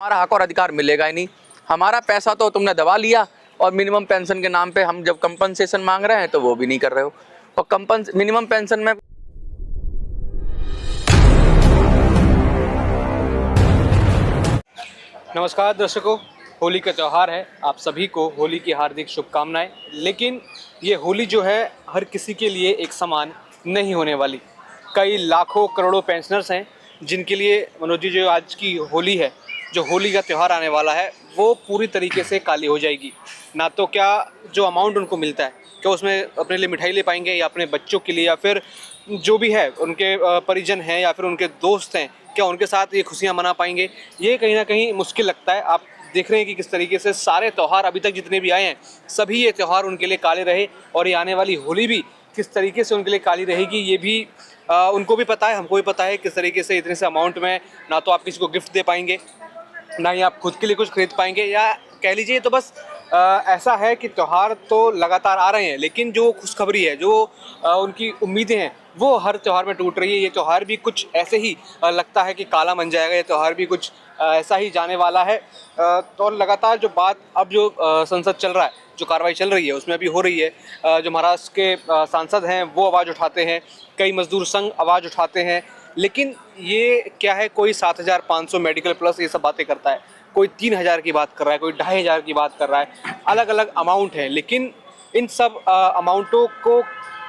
हमारा हक और अधिकार मिलेगा ही नहीं। हमारा पैसा तो तुमने दबा लिया और मिनिमम पेंशन के नाम पे हम जब कंपनसेशन मांग रहे हैं तो वो भी नहीं कर रहे हो। और मिनिमम पेंशन में नमस्कार दर्शकों, होली का त्यौहार है। आप सभी को होली की हार्दिक शुभकामनाएं। लेकिन ये होली जो है हर किसी के लिए एक समान नहीं होने वाली। कई लाखों करोड़ों पेंशनर्स हैं जिनके लिए मनोज जी जो आज की होली है, जो होली का त्यौहार आने वाला है, वो पूरी तरीके से काली हो जाएगी। ना तो क्या जो अमाउंट उनको मिलता है क्या उसमें अपने लिए मिठाई ले पाएंगे या अपने बच्चों के लिए या फिर जो भी है उनके परिजन हैं या फिर उनके दोस्त हैं, क्या उनके साथ ये खुशियां मना पाएंगे? ये कहीं ना कहीं मुश्किल लगता है। आप देख रहे हैं कि किस तरीके से सारे त्यौहार अभी तक जितने भी आए हैं सभी ये त्यौहार उनके लिए काले रहे, और ये आने वाली होली भी किस तरीके से उनके लिए काली रहेगी ये भी उनको भी पता है, हमको भी पता है। किस तरीके से इतने से अमाउंट में ना तो आप किसी को गिफ्ट दे पाएंगे, ना ही आप खुद के लिए कुछ खरीद पाएंगे, या कह लीजिए तो बस ऐसा है कि त्यौहार तो लगातार आ रहे हैं लेकिन जो खुशखबरी है, जो उनकी उम्मीदें हैं, वो हर त्यौहार में टूट रही है। ये त्यौहार भी कुछ ऐसे ही लगता है कि काला बन जाएगा। ये त्यौहार भी कुछ ऐसा ही जाने वाला है। तो लगातार जो बात अब जो संसद चल रहा है, जो कार्रवाई चल रही है उसमें अभी हो रही है, जो महाराष्ट्र के सांसद हैं वो आवाज़ उठाते हैं, कई मजदूर संघ आवाज़ उठाते हैं। लेकिन ये क्या है, कोई 7,500 मेडिकल प्लस ये सब बातें करता है, कोई 3,000 की बात कर रहा है, कोई 2,500 की बात कर रहा है। अलग अलग अमाउंट है, लेकिन इन सब अमाउंटों को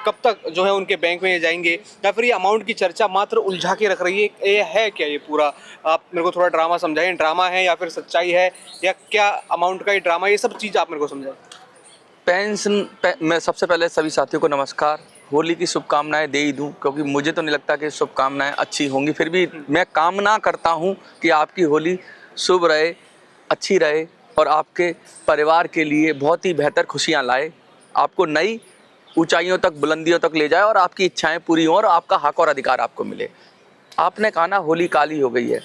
कब तक जो है उनके बैंक में जाएंगे, या फिर ये अमाउंट की चर्चा मात्र उलझा के रख रही है? ये है क्या ये पूरा? आप मेरे को थोड़ा ड्रामा समझाइए। ड्रामा है या फिर सच्चाई है, या क्या अमाउंट का ये ड्रामा, ये सब चीज़ आप मेरे को समझाइए। मैं सबसे पहले सभी साथियों को नमस्कार, होली की शुभकामनाएं दे ही दूं, क्योंकि मुझे तो नहीं लगता कि शुभकामनाएं अच्छी होंगी। फिर भी मैं कामना करता हूं कि आपकी होली शुभ रहे, अच्छी रहे और आपके परिवार के लिए बहुत ही बेहतर खुशियां लाए, आपको नई ऊंचाइयों तक, बुलंदियों तक ले जाए और आपकी इच्छाएं पूरी हों और आपका हक और अधिकार आपको मिले। आपने कहा ना होली काली हो गई है,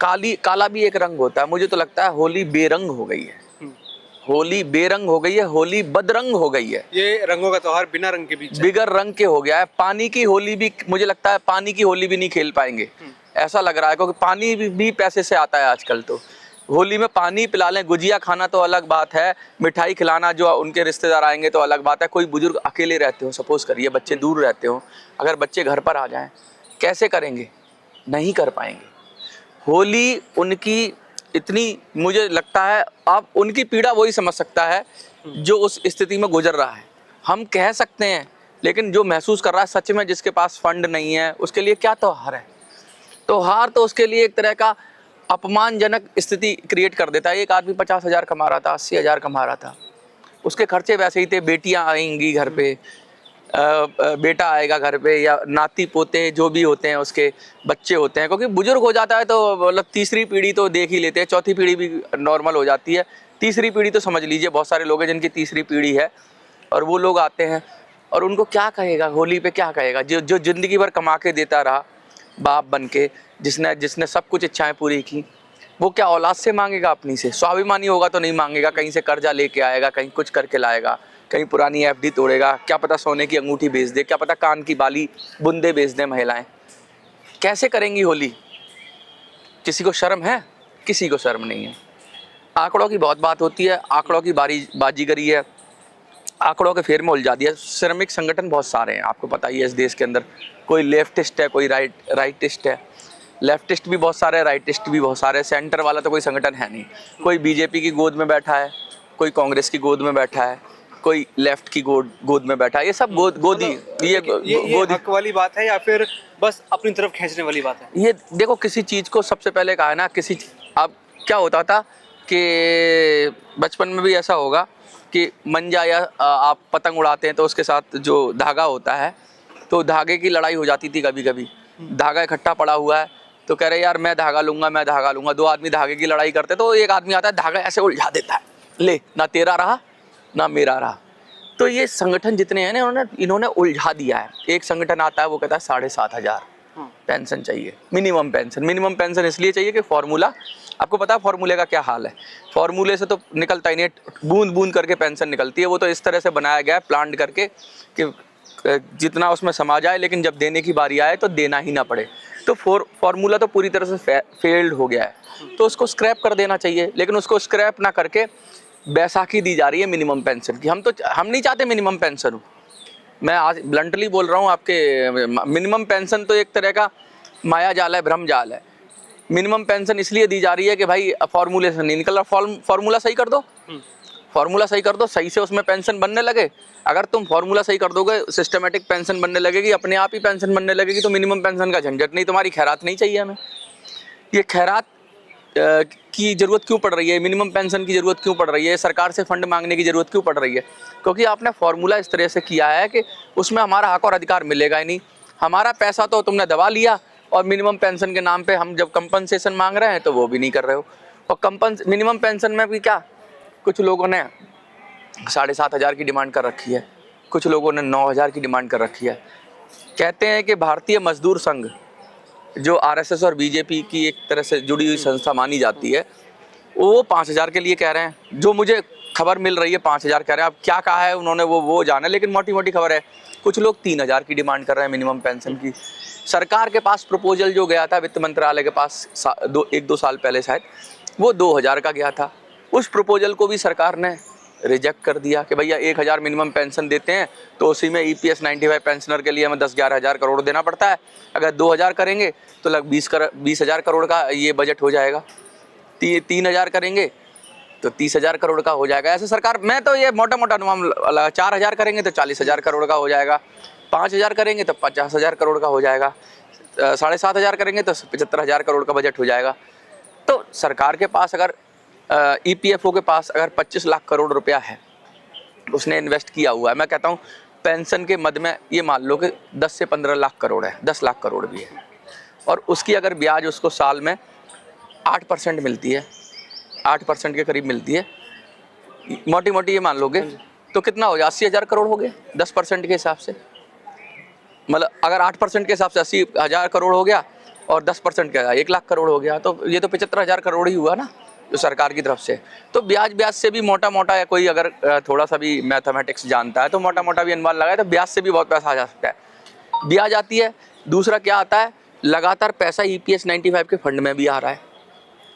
काला भी एक रंग होता है। मुझे तो लगता है होली बेरंग हो गई है, होली बेरंग हो गई है, होली बदरंग हो गई है। ये रंगों का त्योहार बिना रंग के बीच बिगर रंग के हो गया है। पानी की होली भी, मुझे लगता है पानी की होली भी नहीं खेल पाएंगे, ऐसा लग रहा है, क्योंकि पानी भी पैसे से आता है आजकल। तो होली में पानी पिला लें, गुजिया खाना तो अलग बात है, मिठाई खिलाना जो उनके रिश्तेदार आएंगे तो अलग बात है। कोई बुजुर्ग अकेले रहते हो, सपोज करिए बच्चे दूर रहते हो, अगर बच्चे घर पर आ जाएं कैसे करेंगे? नहीं कर पाएंगे। होली उनकी इतनी, मुझे लगता है आप उनकी पीड़ा वही समझ सकता है जो उस स्थिति में गुजर रहा है। हम कह सकते हैं, लेकिन जो महसूस कर रहा है सच में, जिसके पास फंड नहीं है उसके लिए क्या त्योहार है? त्योहार तो उसके लिए एक तरह का अपमानजनक स्थिति क्रिएट कर देता है। एक आदमी 50,000 कमा रहा था, 80,000 कमा रहा था, उसके खर्चे वैसे ही थे। बेटियां आएंगी घर पे, बेटा आएगा घर पे, या नाती पोते जो भी होते हैं उसके बच्चे होते हैं, क्योंकि बुजुर्ग हो जाता है तो मतलब तीसरी पीढ़ी तो देख ही लेते हैं, चौथी पीढ़ी भी नॉर्मल हो जाती है, तीसरी पीढ़ी तो समझ लीजिए बहुत सारे लोग हैं जिनकी तीसरी पीढ़ी है, और वो लोग आते हैं और उनको क्या कहेगा होली पे? क्या कहेगा? जो ज़िंदगी भर कमा के देता रहा बाप बन के, जिसने सब कुछ इच्छाएं पूरी की, वो क्या औलाद से मांगेगा? अपनी से स्वाभिमानी होगा तो नहीं मांगेगा, कहीं से कर्जा लेके आएगा, कहीं कुछ करके लाएगा, कहीं पुरानी एफडी तोड़ेगा, क्या पता सोने की अंगूठी बेच दे, क्या पता कान की बाली बुंदे बेच दे महिलाएं। कैसे करेंगी होली? किसी को शर्म है? किसी को शर्म नहीं है। आंकड़ों की बहुत बात होती है, आंकड़ों की बाजीगरी है, आंकड़ों के फेर में उलझा दिया। श्रमिक संगठन बहुत सारे हैं, आपको पता ही है इस देश के अंदर। कोई लेफ्टिस्ट है, कोई राइटिस्ट है, लेफ्टिस्ट भी बहुत सारे, राइटिस्ट भी बहुत सारे, सेंटर वाला तो कोई संगठन है नहीं। कोई बीजेपी की गोद में बैठा है, कोई कांग्रेस की गोद में बैठा है, कोई लेफ्ट की गोद में बैठा है। ये सब गोदी, ये गोदी हक वाली बात है या फिर बस अपनी तरफ खींचने वाली बात है? ये देखो, किसी चीज़ को सबसे पहले कहा है ना, अब क्या होता था कि बचपन में भी ऐसा होगा कि मंजा या आप पतंग उड़ाते हैं तो उसके साथ जो धागा होता है, तो धागे की लड़ाई हो जाती थी कभी कभी। धागा इकट्ठा पड़ा हुआ है तो कह रहे यार मैं धागा लूंगा, मैं धागा लूंगा। दो आदमी धागे की लड़ाई करते तो एक आदमी आता है, धागा ऐसे उलझा देता है, ले ना तेरा रहा ना मेरा रहा। तो ये संगठन जितने हैं ना, इन्होंने उलझा दिया है। एक संगठन आता है वो कहता है 7,500 पेंशन चाहिए, मिनिमम पेंशन इसलिए चाहिए कि फॉर्मूला, आपको पता है फॉर्मूले का क्या हाल है? फॉर्मूले से तो निकलता ही नहीं, बूंद बूंद करके पेंशन निकलती है। वो तो इस तरह से बनाया गया है, प्लान करके, कि जितना उसमें समा जाए, लेकिन जब देने की बारी आए तो देना ही ना पड़े। तो फॉर्मूला तो पूरी तरह से फेल्ड हो गया है, तो उसको स्क्रैप कर देना चाहिए। लेकिन उसको स्क्रैप ना करके बैसाखी दी जा रही है मिनिमम पेंशन की। हम नहीं चाहते मिनिमम पेंशन हो, मैं आज ब्लंटली बोल रहा हूँ आपके। मिनिमम पेंशन तो एक तरह का माया जाल है, भ्रम जाल है। मिनिमम पेंशन इसलिए दी जा रही है कि भाई फॉर्मूले से नहीं निकल रहा, फॉर्मूला सही कर दो, फॉर्मूला सही कर दो, सही से उसमें पेंशन बनने लगे। अगर तुम फॉर्मूला सही कर दोगे, सिस्टमेटिक पेंशन बनने लगेगी, अपने आप ही पेंशन बनने लगेगी, तो मिनिमम पेंशन का झंझट नहीं। तुम्हारी खैरात नहीं चाहिए हमें। ये खैरात की ज़रूरत क्यों पड़ रही है, मिनिमम पेंशन की ज़रूरत क्यों पड़ रही है, सरकार से फंड मांगने की ज़रूरत क्यों पड़ रही है? क्योंकि आपने फॉर्मूला इस तरह से किया है कि उसमें हमारा हक और अधिकार मिलेगा ही नहीं। हमारा पैसा तो तुमने दबा लिया, और मिनिमम पेंशन के नाम पे हम जब कंपनसेशन मांग रहे हैं तो वो भी नहीं कर रहे हो। और मिनिमम पेंशन में भी क्या, कुछ लोगों ने 7,500 की डिमांड कर रखी है, कुछ लोगों ने 9,000 की डिमांड कर रखी है। कहते हैं कि भारतीय मजदूर संघ, जो आरएसएस और बीजेपी की एक तरह से जुड़ी हुई संस्था मानी जाती है, वो 5,000 के लिए कह रहे हैं। जो मुझे खबर मिल रही है 5,000 कह रहे हैं। अब क्या कहा है उन्होंने वो जाने, लेकिन मोटी मोटी खबर है। कुछ लोग 3,000 की डिमांड कर रहे हैं मिनिमम पेंशन की। सरकार के पास प्रपोजल जो गया था वित्त मंत्रालय के पास 1-2 साल पहले शायद, वो 2,000 का गया था। उस प्रपोजल को भी सरकार ने रिजेक्ट कर दिया कि भैया 1,000 मिनिमम पेंशन देते हैं तो उसी में EPS 95 पेंशनर के लिए हमें 10-11 हज़ार करोड़ देना पड़ता है। अगर 2,000 करेंगे तो लगभग 20,000 करोड़ का ये बजट हो जाएगा। 3,000 करेंगे तो 30,000 करोड़ का हो जाएगा। ऐसे सरकार, मैं तो ये मोटा मोटा अनुमान, 4,000 करेंगे तो 40,000 करोड़ का हो जाएगा, 5,000 करेंगे तो 50,000 करोड़ का हो जाएगा, 7,500 करेंगे तो 75,000 करोड़ का बजट हो जाएगा। तो सरकार के पास अगर EPFO के पास अगर 25 लाख करोड़ रुपया है, उसने इन्वेस्ट किया हुआ है, मैं कहता हूँ पेंशन के मद में ये मान लो कि 10 से 15 लाख करोड़ है, 10 लाख करोड़ भी है, और उसकी अगर ब्याज उसको साल में 8% मिलती है, 8% के करीब मिलती है, मोटी मोटी ये मान लोगे तो कितना हो गया, 80,000 करोड़ हो गया 10% के हिसाब से। मतलब अगर 8% के हिसाब से 80,000 करोड़ हो गया, और 10% का 1 लाख करोड़ हो गया, तो ये तो 75,000 करोड़ ही हुआ ना जो सरकार की तरफ से। तो ब्याज से भी मोटा मोटा, या कोई अगर थोड़ा सा भी मैथमेटिक्स जानता है तो मोटा मोटा भी अनुमान लगाए तो ब्याज से भी बहुत पैसा आ जा सकता है। ब्याज आती है। दूसरा क्या आता है, लगातार पैसा EPS 95 के फंड में भी आ रहा है।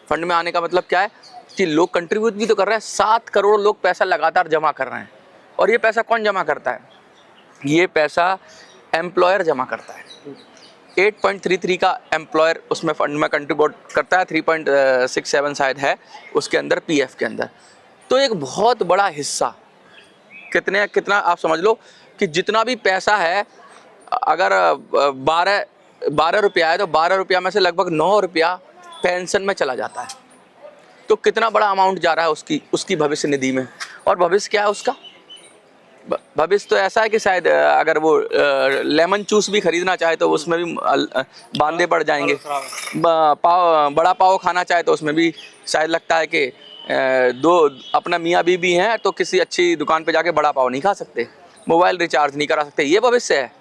फंड में आने का मतलब क्या है कि लोग कंट्रीब्यूट भी तो कर रहे हैं। 7 करोड़ लोग पैसा लगातार जमा कर रहे हैं। और ये पैसा कौन जमा करता है? ये पैसा एम्प्लॉयर जमा करता है। 8.33 का एम्प्लॉयर उसमें फंड में कंट्रीब्यूट करता है, 3.67 शायद है उसके अंदर, PF के अंदर। तो एक बहुत बड़ा हिस्सा, कितना आप समझ लो कि जितना भी पैसा है, अगर 12 रुपया है तो 12 रुपया में से लगभग 9 रुपया पेंशन में चला जाता है। तो कितना बड़ा अमाउंट जा रहा है उसकी भविष्य निधि में। और भविष्य क्या है उसका? भविष्य तो ऐसा है कि शायद अगर वो लेमन जूस भी खरीदना चाहे तो उसमें भी बांधे पड़ जाएंगे। बड़ा पाव खाना चाहे तो उसमें भी शायद लगता है कि अपना मियाँ बीबी हैं तो किसी अच्छी दुकान पे जाके बड़ा पाव नहीं खा सकते, मोबाइल रिचार्ज नहीं करा सकते। ये भविष्य है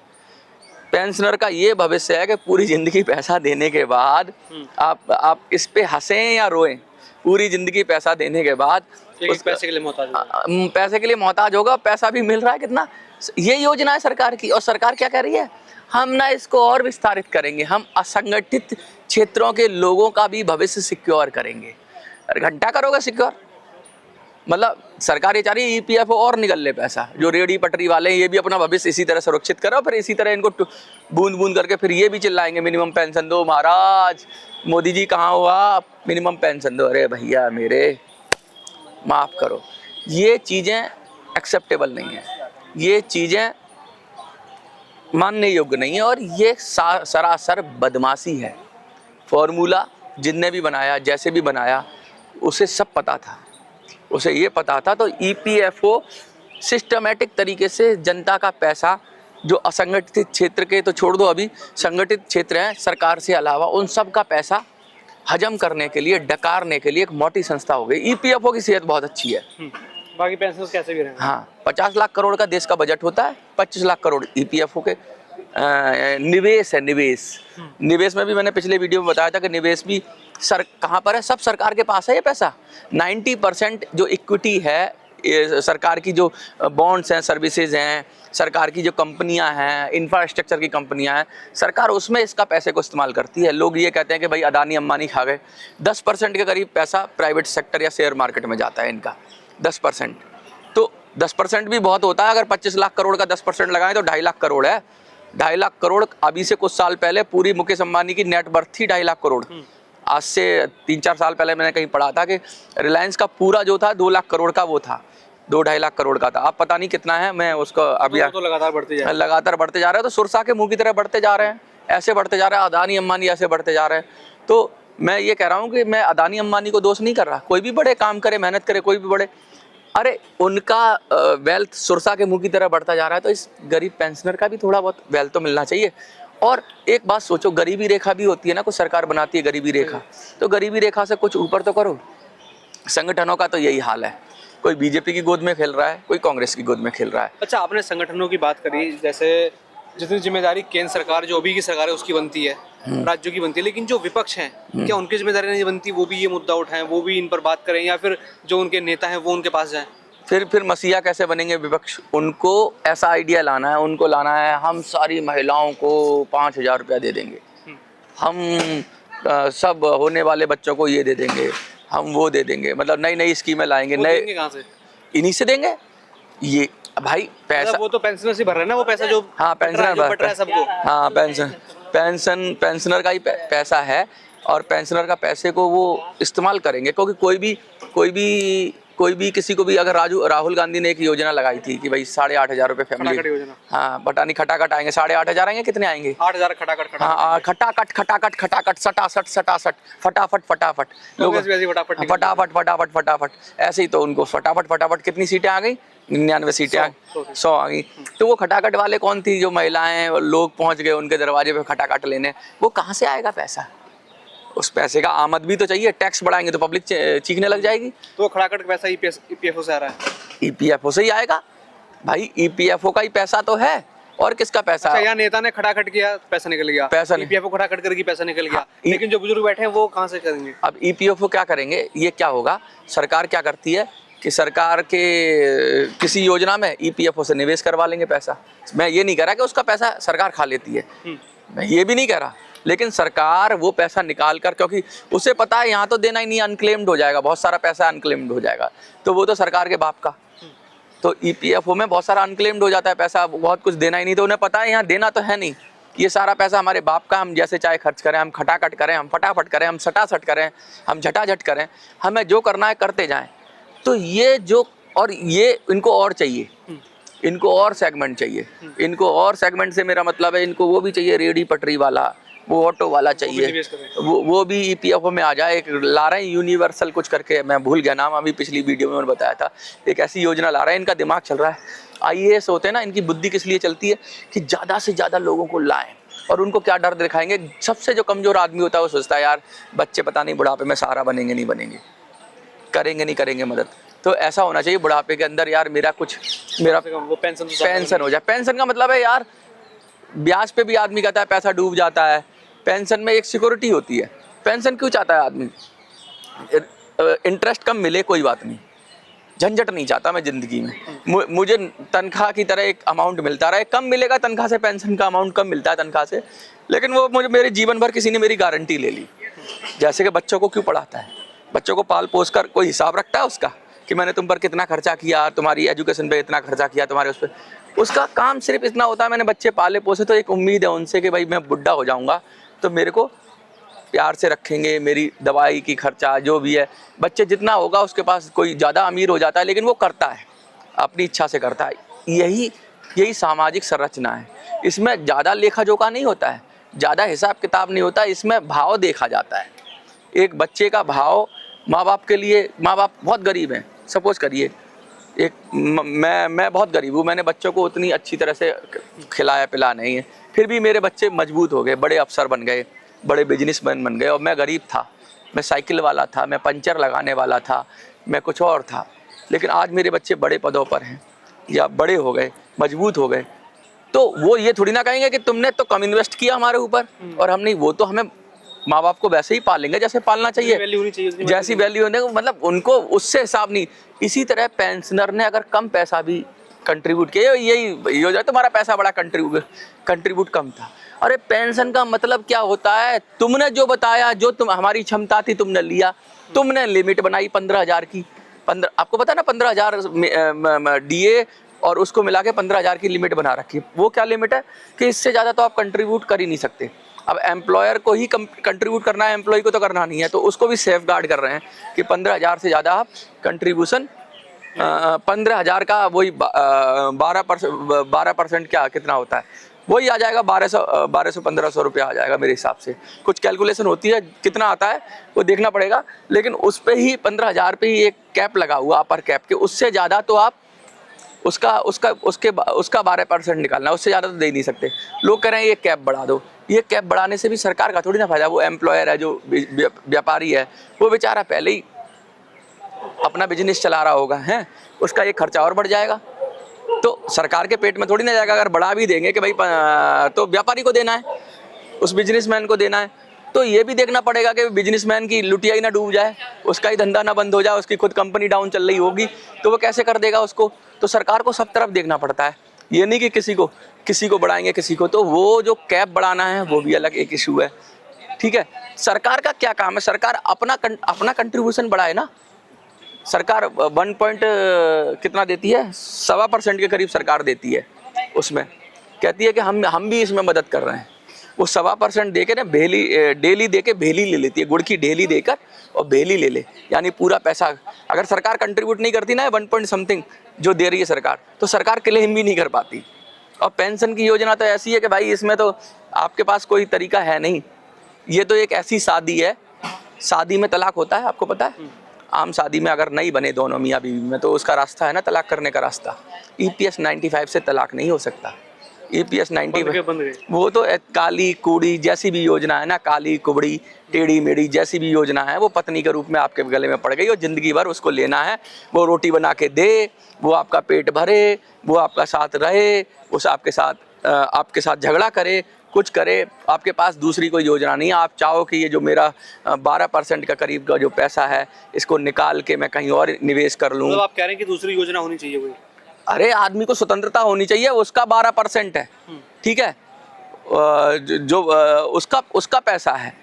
पेंशनर का। ये भविष्य है कि पूरी ज़िंदगी पैसा देने के बाद आप इस पे हंसें या रोएं, पूरी ज़िंदगी पैसा देने के बाद पैसे के लिए मोहताज होगा। पैसा भी मिल रहा है कितना। ये योजना है सरकार की। और सरकार क्या कह रही है, हम ना इसको और विस्तारित करेंगे, हम असंगठित क्षेत्रों के लोगों का भी भविष्य सिक्योर करेंगे। अरे घंटा करोगे सिक्योर? मतलब सरकार ये चाह रही है EPFO और निकल ले पैसा। जो रेहड़ी पटरी वाले हैं ये भी अपना भविष्य इसी तरह सुरक्षित करो, फिर इसी तरह इनको बूंद बूंद करके फिर ये भी चिल्लाएंगे मिनिमम पेंशन दो महाराज, मोदी जी कहाँ हो आप, मिनिमम पेंशन दो। अरे भैया मेरे, माफ़ करो, ये चीज़ें एक्सेप्टेबल नहीं है, ये चीज़ें मानने योग्य नहीं है, और ये सरासर बदमाशी है। फॉर्मूला जिनने भी बनाया, जैसे भी बनाया, उसे सब पता था, उसे ये पता था। तो EPFO सिस्टमेटिक तरीके से जनता का पैसा, जो असंगठित क्षेत्र के तो छोड़ दो, अभी संगठित क्षेत्र हैं सरकार से अलावा, उन सब का पैसा हजम करने के लिए, डकारने के लिए एक मोटी संस्था हो गई। EPFO की सेहत बहुत अच्छी है। बाकी पेंशन कैसे भी रहेंगे। हाँ, 50 लाख करोड़ का देश का बजट होता है, 25 लाख करोड़ EPFO के निवेश है। निवेश में भी मैंने पिछले वीडियो में बताया था कि निवेश भी कहाँ पर है, सब सरकार के पास है ये पैसा। 90% जो इक्विटी है ये सरकार की जो बॉन्ड्स हैं, सर्विसेज हैं, सरकार की जो कंपनियां हैं, इंफ्रास्ट्रक्चर की कंपनियां हैं, सरकार उसमें इसका पैसे को इस्तेमाल करती है। लोग ये कहते हैं कि भाई अदानी अंबानी खा गए। 10% के करीब पैसा प्राइवेट सेक्टर या शेयर मार्केट में जाता है इनका, 10%। तो 10% भी बहुत होता है। अगर 25 लाख करोड़ का 10% लगाएं तो 2.5 लाख करोड़ है। 2.5 लाख करोड़ अभी से कुछ साल पहले पूरी मुकेश अंबानी की नेट वर्थ थी 2.5 लाख करोड़। आज से 3-4 साल पहले मैंने कहीं पढ़ा था कि रिलायंस का पूरा जो था 2 लाख करोड़ का वो था, 2-2.5 लाख करोड़ का था। अब पता नहीं कितना है, मैं उसको अभी तो लगातार बढ़ते जा रहे हैं। लगातार बढ़ते जा रहे हैं। तो सुरसा के मुंह की तरह बढ़ते जा रहे हैं, ऐसे बढ़ते जा रहे हैं। अदानी अंबानी ऐसे बढ़ते जा रहे हैं। तो मैं ये कह रहा हूँ कि मैं अदानी अंबानी को दोष नहीं कर रहा। कोई भी बड़े काम करे, मेहनत करे, कोई भी बड़े, अरे उनका वेल्थ सुरसा के मुंह की तरह बढ़ता जा रहा है, तो इस गरीब पेंशनर का भी थोड़ा बहुत वेल्थ तो मिलना चाहिए। और एक बात सोचो, गरीबी रेखा भी होती है ना, कुछ सरकार बनाती है गरीबी रेखा, तो गरीबी रेखा से कुछ ऊपर तो करो। संगठनों का तो यही हाल है, कोई बीजेपी की गोद में खेल रहा है, कोई कांग्रेस की गोद में खेल रहा है। अच्छा, आपने संगठनों की बात करी, जैसे जितनी जिम्मेदारी केंद्र सरकार जो अभी की सरकार है उसकी बनती है, राज्यों की बनती है, लेकिन जो विपक्ष हैं क्या उनकी जिम्मेदारी नहीं बनती? वो भी ये मुद्दा उठाएं, वो भी इन पर बात करें, या फिर जो उनके नेता हैं वो उनके पास जाएं? फिर मसीहा कैसे बनेंगे विपक्ष? उनको ऐसा आइडिया लाना है, उनको लाना है हम सारी महिलाओं को 5,000 रुपया दे देंगे, हम सब होने वाले बच्चों को ये दे देंगे, हम वो दे देंगे, मतलब नई नई स्कीमें लाएंगे। नए कहाँ से? इन्हीं से देंगे। ये भाई पैसा वो तो पेंशनर से भर रहे हैं ना, वो पैसा जो हाँ पेंशनर बट रहा है सबको। हाँ पेंशनर का ही पैसा है, और पेंशनर का पैसे को वो इस्तेमाल करेंगे। क्योंकि कोई भी किसी को भी, अगर राहुल गांधी ने एक योजना लगाई थी कि भाई 8,500 रुपये फैमिली योजना, हाँ पता नहीं खटाखट आएंगे 8,500 आएंगे, कितने आएंगे? 8,000 खटाखट। हाँ खटाखट सटासट फटाफट लोग फटाफट ऐसे ही। तो उनको फटाफट कितनी सीटें आ गई? 99 सीटें 100 आ गई। तो वो खटाखट वाले कौन थी? जो महिलाएं लोग पहुंच गए उनके दरवाजे पे खटाखट लेने। वो कहाँ से आएगा पैसा? उस पैसे का आमद भी तो चाहिए। टैक्स बढ़ाएंगे तो पब्लिक चीखने लग जाएगी। तो खटाखट का पैसा ईपीएफओ से आ रहा है। ईपीएफओ से ही आएगा भाई, ईपीएफओ का ही पैसा तो है। और किसका पैसा? अच्छा, यहाँ नेता ने खटाखट किया, पैसा निकल गया। पैसा ईपीएफओ खटाखट करके पैसा निकल गया। लेकिन जो बुजुर्ग बैठे हैं वो कहाँ से करेंगे? अब ईपीएफओ क्या करेंगे? ये क्या होगा, सरकार क्या करती है कि सरकार के किसी योजना में ईपीएफओ से निवेश करवा लेंगे पैसा। मैं ये नहीं कह रहा कि उसका पैसा सरकार खा लेती है, मैं ये भी नहीं कह रहा, लेकिन सरकार वो पैसा निकाल कर, क्योंकि उसे पता है यहाँ तो देना ही नहीं, अनक्लेम्ड हो जाएगा, बहुत सारा पैसा अनक्लेम्ड हो जाएगा, तो वो तो सरकार के बाप का। तो ईपीएफओ में बहुत सारा अनक्लेम्ड हो जाता है पैसा, बहुत कुछ देना ही नहीं, तो उन्हें पता है यहाँ देना तो है नहीं, ये सारा पैसा हमारे बाप का, हम जैसे चाहे खर्च करें, हम खटाखट करें, हम फटाफट करें, हम सटासट करें, हम झटाझट करें, हमें जो करना है करते जाएं। तो ये जो, और ये इनको और चाहिए, इनको और सेगमेंट चाहिए, इनको और सेगमेंट से मेरा मतलब है इनको वो भी चाहिए, रेहड़ी पटरी वाला, वो ऑटो वाला चाहिए, वो भी ईपीएफओ में आ जाए। एक ला रहे हैं यूनिवर्सल कुछ करके, मैं भूल गया नाम, अभी पिछली वीडियो में मैंने बताया था, एक ऐसी योजना ला रहे हैं। इनका दिमाग चल रहा है, आईएएस होते हैं ना, इनकी बुद्धि किस लिए चलती है कि ज़्यादा से ज़्यादा लोगों को लाएं, और उनको क्या डर दिखाएंगे। सबसे जो कमज़ोर आदमी होता है वो सोचता है यार बच्चे पता नहीं बुढ़ापे में सहारा बनेंगे नहीं बनेंगे, करेंगे नहीं करेंगे मदद। तो ऐसा होना चाहिए बुढ़ापे के अंदर यार मेरा वो पेंशन हो जाए। पेंशन का मतलब है यार, ब्याज पे भी आदमी कहता है पैसा डूब जाता है, पेंशन में एक सिक्योरिटी होती है। पेंशन क्यों चाहता है आदमी? इंटरेस्ट कम मिले कोई बात नहीं, झंझट नहीं चाहता मैं ज़िंदगी में। मुझे तनख्वाह की तरह एक अमाउंट मिलता रहा है, कम मिलेगा तनख्वाह से, पेंशन का अमाउंट कम मिलता है तनख्वाह से, लेकिन वो मुझे मेरे जीवन भर किसी ने मेरी गारंटी ले ली। जैसे कि बच्चों को क्यों पढ़ाता है, बच्चों को पाल पोस कर कोई हिसाब रखता है उसका कि मैंने तुम पर कितना खर्चा किया, तुम्हारी एजुकेशन पे इतना खर्चा किया, तुम्हारे उस पर। उसका काम सिर्फ इतना होता है मैंने बच्चे पाले पोसे, तो एक उम्मीद है उनसे कि भाई मैं बुढ़ा हो जाऊंगा तो मेरे को प्यार से रखेंगे, मेरी दवाई की खर्चा जो भी है। बच्चे जितना होगा उसके पास, कोई ज़्यादा अमीर हो जाता है लेकिन वो करता है, अपनी इच्छा से करता है। यही सामाजिक संरचना है। इसमें ज़्यादा लेखा जोखा नहीं होता है, ज़्यादा हिसाब किताब नहीं होता, इसमें भाव देखा जाता है। एक बच्चे का भाव माँ बाप के लिए, माँ बाप बहुत गरीब हैं, सपोज करिए मैं बहुत गरीब हूँ, मैंने बच्चों को उतनी अच्छी तरह से खिलाया पिलाया नहीं है, फिर भी मेरे बच्चे मजबूत हो गए, बड़े अफसर बन गए, बड़े बिजनेसमैन बन गए, और मैं गरीब था, मैं साइकिल वाला था, मैं पंचर लगाने वाला था, मैं कुछ और था, लेकिन आज मेरे बच्चे बड़े पदों पर हैं या बड़े हो गए, मजबूत हो गए। तो वो ये थोड़ी ना कहेंगे कि तुमने तो कम इन्वेस्ट किया हमारे ऊपर और हम नहीं, वो तो हमें माँ बाप को वैसे ही पालेंगे जैसे पालना चाहिए, वैल्यू होनी चाहिए उसकी, जैसी वैल्यू होने मतलब उनको उससे हिसाब नहीं। इसी तरह पेंशनर ने अगर कम पैसा भी कंट्रीब्यूट किया, यही योजना तुम्हारा पैसा बड़ा कंट्रीब्यूट कम था। अरे पेंशन का मतलब क्या होता है, तुमने जो बताया, जो तुम हमारी क्षमता थी तुमने लिया, तुमने लिमिट बनाई 15,000 की, 15 आपको पता ना 15,000 डीए और उसको मिला के 15,000 की लिमिट बना रखी है। वो क्या लिमिट है कि इससे ज़्यादा तो आप कंट्रीब्यूट कर ही नहीं सकते। अब एम्प्लॉयर को ही कंट्रीब्यूट करना है, एम्प्लॉय को तो करना नहीं है, तो उसको भी सेफ गार्ड कर रहे हैं कि 15,000 से ज़्यादा आप कंट्रीब्यूशन 15,000 का वही 12% क्या कितना होता है वही आ जाएगा, 1200-1500 रुपया आ जाएगा मेरे हिसाब से। कुछ कैलकुलेशन होती है, कितना आता है वो देखना पड़ेगा, लेकिन उस पे ही 15,000 पे ही एक कैप लगा हुआ अपर कैप के, उससे ज़्यादा तो आप उसका 12% निकालना, उससे ज़्यादा तो दे नहीं सकते। लोग कह रहे हैं ये कैप बढ़ा दो, ये कैप बढ़ाने से भी सरकार का थोड़ी ना फायदा। वो एम्प्लॉयर है, जो व्यापारी है, वो बेचारा पहले ही अपना बिजनेस चला रहा होगा, हैं, उसका एक खर्चा और बढ़ जाएगा, तो सरकार के पेट में थोड़ी ना जाएगा। अगर बढ़ा भी देंगे कि भाई तो व्यापारी को देना है, उस बिजनेसमैन को देना है, तो ये भी देखना पड़ेगा कि बिजनेसमैन की लुटिया ही ना डूब जाए, उसका ही धंधा ना बंद हो जाए, उसकी खुद कंपनी डाउन चल रही होगी तो वो कैसे कर देगा उसको। तो सरकार को सब तरफ देखना पड़ता है, ये नहीं कि किसी को बढ़ाएंगे किसी को। तो वो जो कैप बढ़ाना है वो भी अलग एक इशू है, ठीक है। सरकार का क्या काम है, सरकार अपना कंट्रीब्यूशन बढ़ाए ना। सरकार 1 पॉइंट कितना देती है, 1.25% के करीब सरकार देती है, उसमें कहती है कि हम भी इसमें मदद कर रहे हैं। वो 1.25% दे के ना डेली दे के भेली ले लेती है, गुड़ की ढेली देकर और भेली ले ले, यानी पूरा पैसा। अगर सरकार कंट्रीब्यूट नहीं करती ना 1 पॉइंट समथिंग जो दे रही है सरकार, तो सरकार क्लेम भी नहीं कर पाती। और पेंशन की योजना तो ऐसी है कि भाई इसमें तो आपके पास कोई तरीका है नहीं। ये तो एक ऐसी शादी है, शादी में तलाक होता है, आपको पता है। आम शादी में अगर नहीं बने दोनों मियाँ बीवी में, तो उसका रास्ता है ना तलाक करने का रास्ता। EPS 95 से तलाक नहीं हो सकता। EPS 95 वो तो काली कूड़ी जैसी भी योजना है ना, काली कुबड़ी टेढ़ी मेढ़ी जैसी भी योजना है, वो पत्नी के रूप में आपके गले में पड़ गई और ज़िंदगी भर उसको लेना है। वो रोटी बना के दे, वो आपका पेट भरे, वो आपका साथ रहे, उस आपके साथ झगड़ा करे, कुछ करे, आपके पास दूसरी कोई योजना नहीं है। आप चाहो कि ये जो मेरा 12% का करीब का जो पैसा है, इसको निकाल के मैं कहीं और निवेश कर लूँ। मतलब आप कह रहे हैं कि दूसरी योजना होनी चाहिए कोई? अरे आदमी को स्वतंत्रता होनी चाहिए, उसका 12% है, ठीक है। जो उसका पैसा है,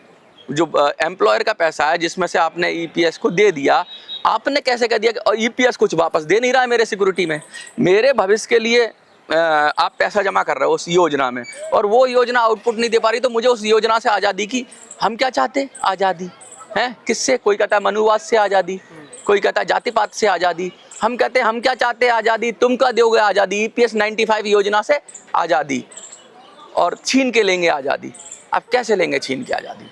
जो एम्प्लॉयर का पैसा है, जिसमें से आपने EPS को दे दिया, आपने कैसे कह दिया कि EPS कुछ वापस दे नहीं रहा है मेरे सिक्योरिटी में, मेरे भविष्य के लिए आप पैसा जमा कर रहे हो उस योजना में, और वो योजना आउटपुट नहीं दे पा रही, तो मुझे उस योजना से आज़ादी की, हम क्या चाहते हैं, आज़ादी है किससे? कोई कहता है मनुवाद से आज़ादी, कोई कहता है जाति पात से आज़ादी। हम कहते हैं हम क्या चाहते हैं, आज़ादी। तुम क्या दोगे आज़ादी? EPS 95 योजना से आज़ादी, और छीन के लेंगे आज़ादी। अब कैसे लेंगे छीन के आज़ादी?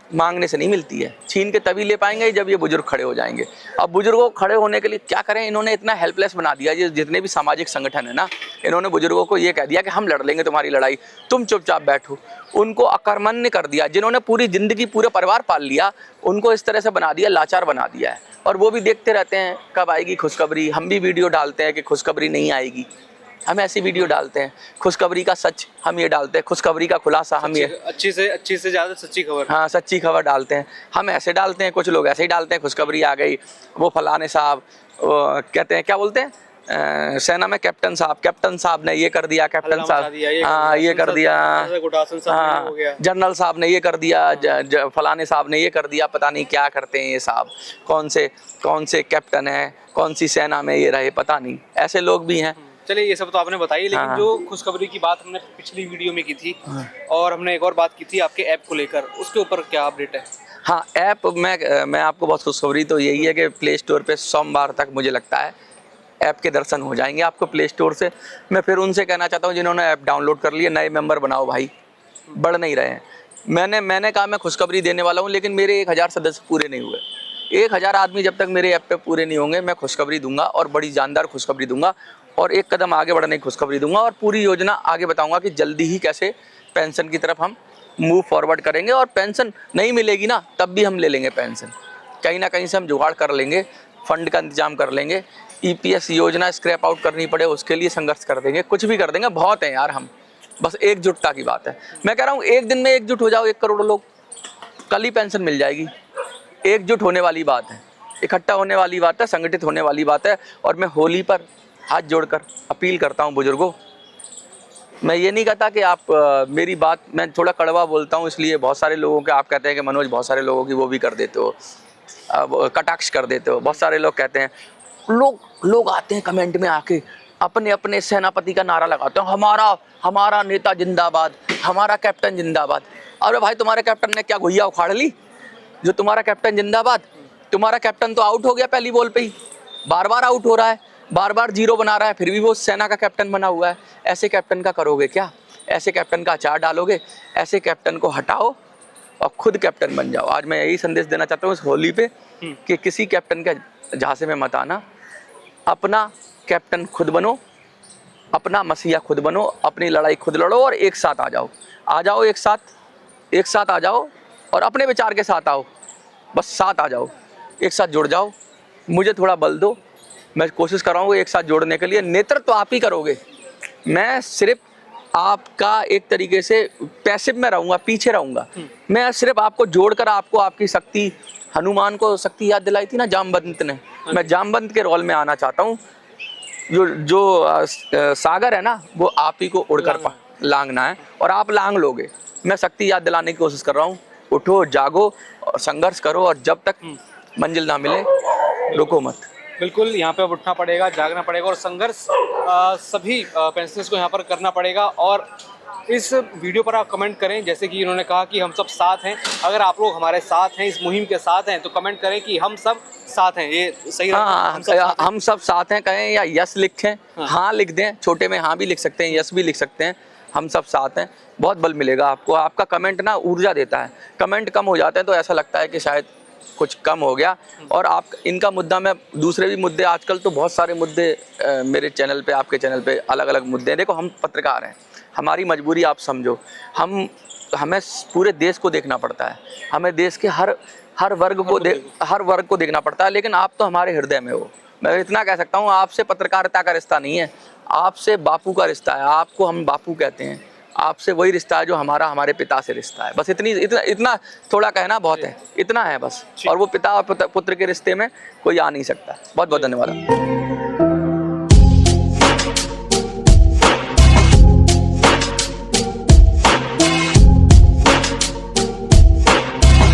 मांगने से नहीं मिलती है, छीन के तभी ले पाएंगे जब ये बुजुर्ग खड़े हो जाएंगे। अब बुजुर्गों खड़े होने के लिए क्या करें, इन्होंने इतना हेल्पलेस बना दिया। ये जितने भी सामाजिक संगठन है ना, इन्होंने बुजुर्गों को ये कह दिया कि हम लड़ लेंगे तुम्हारी लड़ाई, तुम चुपचाप बैठो। उनको अकर्मण्य कर दिया, जिन्होंने पूरी जिंदगी पूरा परिवार पाल लिया, उनको इस तरह से बना दिया, लाचार बना दिया है। और वो भी देखते रहते हैं कब आएगी खुशखबरी। हम भी वीडियो डालते हैं कि खुशखबरी नहीं आएगी, हम ऐसी वीडियो डालते हैं। खुशखबरी का सच हम ये डालते हैं, खुशखबरी का खुलासा हम ये अच्छी से ज़्यादा सच्ची खबर, हाँ सच्ची खबर डालते हैं। हम ऐसे डालते हैं, कुछ लोग ऐसे ही डालते हैं, खुशखबरी आ गई, वो फलाने साहब कहते हैं, क्या बोलते हैं सेना में, कैप्टन साहब ने ये कर दिया, कैप्टन साहब हाँ ये कर दिया, हाँ जनरल साहब ने ये कर दिया, फलाने साहब ने ये कर दिया। पता नहीं क्या करते हैं ये साहब, कौन से कैप्टन है, कौन सी सेना में ये रहे, पता नहीं, ऐसे लोग भी हैं। चलिए ये सब तो आपने बताई, लेकिन हाँ। जो खुशखबरी की बात हमने पिछली वीडियो में की थी, और हमने एक और बात की थी आपके ऐप को लेकर, उसके ऊपर क्या अपडेट है? हाँ ऐप मैं आपको बहुत खुशखबरी तो यही है कि प्ले स्टोर पे सोमवार तक मुझे लगता है ऐप के दर्शन हो जाएंगे आपको प्ले स्टोर से। मैं फिर उनसे कहना चाहता हूँ जिन्होंने ऐप डाउनलोड कर लिए, नए मेंबर बनाओ भाई, बढ़ नहीं रहे हैं। मैंने कहा मैं खुशखबरी देने वाला हूँ, लेकिन मेरे 1000 सदस्य पूरे नहीं हुए। 1000 आदमी जब तक मेरे ऐप पे पूरे नहीं होंगे, मैं खुशखबरी दूंगा, और बड़ी जानदार खुशखबरी दूंगा, और एक कदम आगे बढ़ने की खुशखबरी दूंगा, और पूरी योजना आगे बताऊंगा कि जल्दी ही कैसे पेंशन की तरफ हम मूव फॉरवर्ड करेंगे। और पेंशन नहीं मिलेगी ना, तब भी हम ले लेंगे पेंशन, कहीं ना कहीं से हम जुगाड़ कर लेंगे, फंड का इंतजाम कर लेंगे। EPS योजना स्क्रैप आउट करनी पड़े उसके लिए संघर्ष कर देंगे, कुछ भी कर देंगे। बहुत है यार हम, बस एकजुटता की बात है। मैं कह रहा हूँ एक दिन में एकजुट हो जाओ 1 करोड़ लोग, कल ही पेंशन मिल जाएगी। एकजुट होने वाली बात है, इकट्ठा होने वाली बात है, संगठित होने वाली बात है। और मैं होली पर हाथ जोड़कर अपील करता हूँ बुजुर्गों, मैं ये नहीं कहता कि आप मेरी बात, मैं थोड़ा कड़वा बोलता हूँ इसलिए बहुत सारे लोगों के, आप कहते हैं कि मनोज बहुत सारे लोगों की वो भी कर देते हो, कटाक्ष कर देते हो। बहुत सारे लोग कहते हैं, लोग आते हैं कमेंट में आके अपने अपने सेनापति का नारा लगाते हैं, हमारा नेता जिंदाबाद, हमारा कैप्टन जिंदाबाद। अरे भाई तुम्हारे कैप्टन ने क्या घुइया उखाड़ ली जो तुम्हारा कैप्टन जिंदाबाद? तुम्हारा कैप्टन तो आउट हो गया पहली बॉल पे ही, बार बार आउट हो रहा है, बार बार जीरो बना रहा है, फिर भी वो सेना का कैप्टन बना हुआ है। ऐसे कैप्टन का करोगे क्या? ऐसे कैप्टन का अचार डालोगे? ऐसे कैप्टन को हटाओ और खुद कैप्टन बन जाओ। आज मैं यही संदेश देना चाहता हूँ इस होली पे कि किसी कैप्टन के झांसे में मत आना, अपना कैप्टन खुद बनो, अपना मसीहा खुद बनो, अपनी लड़ाई खुद लड़ो और एक साथ आ जाओ, एक साथ आ जाओ और अपने विचार के साथ आओ, बस साथ आ जाओ, एक साथ जुड़ जाओ। मुझे थोड़ा बल दो, मैं कोशिश कर रहा हूँ एक साथ जोड़ने के लिए। नेतृत्व तो आप ही करोगे, मैं सिर्फ आपका एक तरीके से पैसिव में रहूँगा, पीछे रहूँगा। मैं सिर्फ आपको जोड़कर आपको आपकी शक्ति, हनुमान को शक्ति याद दिलाई थी ना जामवंत ने, मैं जामवंत के रोल में आना चाहता हूँ। जो सागर है ना वो आप ही को उड़कर लांघना है और आप लांघ लोगे। मैं शक्ति याद दिलाने की कोशिश कर रहा हूँ, उठो जागो और संघर्ष करो और जब तक मंजिल ना मिले रुको मत। बिल्कुल, यहाँ पे अब उठना पड़ेगा, जागना पड़ेगा और संघर्ष सभी पेंशनर्स को यहाँ पर करना पड़ेगा। और इस वीडियो पर आप कमेंट करें, जैसे कि इन्होंने कहा कि हम सब साथ हैं। अगर आप लोग हमारे साथ हैं, इस मुहिम के साथ हैं, तो कमेंट करें कि हम सब साथ हैं। ये सही है? हम सब साथ हैं कहें या यस लिखें, हाँ लिख दें, छोटे में हाँ भी लिख सकते हैं, यस भी लिख सकते हैं। हम सब साथ हैं, बहुत बल मिलेगा आपको। आपका कमेंट ना ऊर्जा देता है, कमेंट कम हो जाते हैं तो ऐसा लगता है कि शायद कुछ कम हो गया। और आप इनका मुद्दा, मैं दूसरे भी मुद्दे, आजकल तो बहुत सारे मुद्दे मेरे चैनल पे, आपके चैनल पे अलग अलग मुद्दे हैं। देखो हम पत्रकार हैं, हमारी मजबूरी आप समझो, हमें पूरे देश को देखना पड़ता है, हमें देश के हर वर्ग को देखना पड़ता है। लेकिन आप तो हमारे हृदय में हो। मैं इतना कह सकता हूँ, आपसे पत्रकारिता का रिश्ता नहीं है, आपसे बापू का रिश्ता है। आपको हम बापू कहते हैं, आपसे वही रिश्ता है जो हमारे पिता से रिश्ता है। बस इतना थोड़ा कहना बहुत है, इतना है बस। और वो पिता और पुत्र के रिश्ते में कोई आ नहीं सकता। बहुत बहुत धन्यवाद।